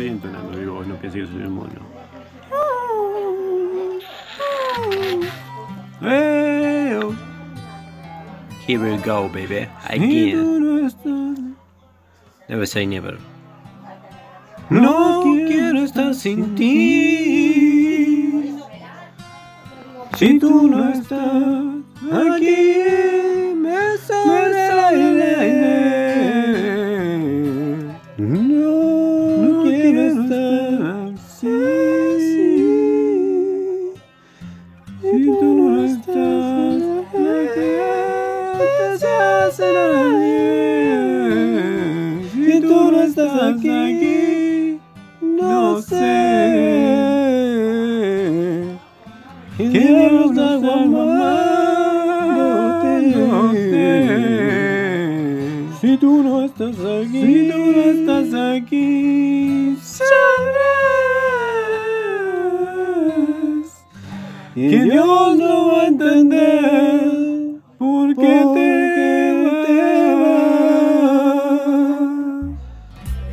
estoy entonando, digo, no pienses que soy un mono. Here we go, baby, again. Never say never. No quiero estar sin ti. Si tú no estás aquí, me sale el aire. No quiero estar así. Si tú no estás aquí, se hace el aire. Si tú no estás aquí, no sé. Quiero estar amándote. Si tú no estás aquí, sabrás que Dios no va a entender por qué te vas.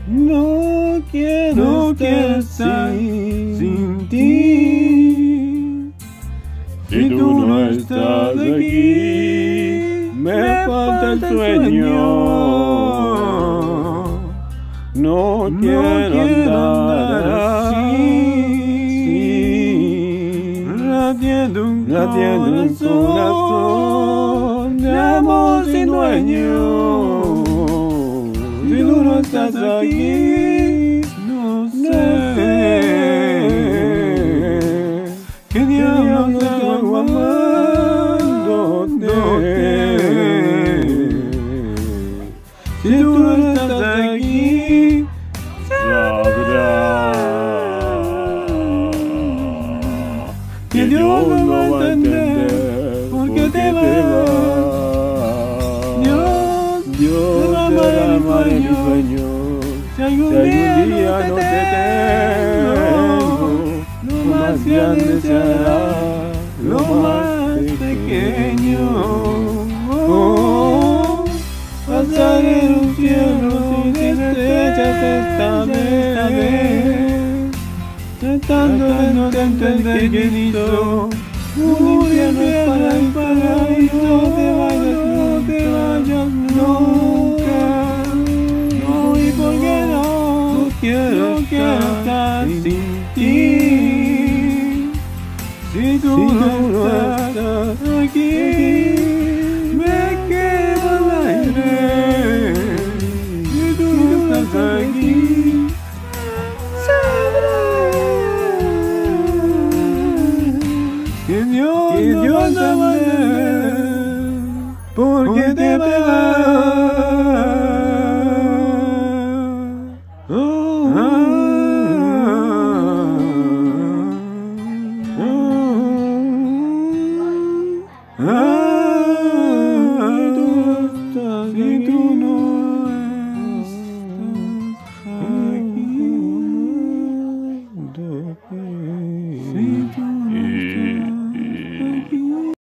No quiero estar sin ti. Si tú no estás aquí, me falta el sueño. No quiero andar así, latiendo un corazón de amor sin dueño. Si tú no estás aquí, no sé qué diablos hago amándote. Si tú no estás aquí, sabrás que Dios no va a entender por qué te vas. Dios derrama en mis sueños. Si algún día no te tengo, lo más grande se hará lo más pequeño. Pasaré los cielos sin estrellas esta vez, tratando de no entender quién hizo un infierno para el paraíso. No te vayas nunca. No, y por qué no quiero estar sin ti. Si tú no estás aquí, me quedo al aire. Si tú no estás aquí, sabrás que Dios no va a entender por qué te vas.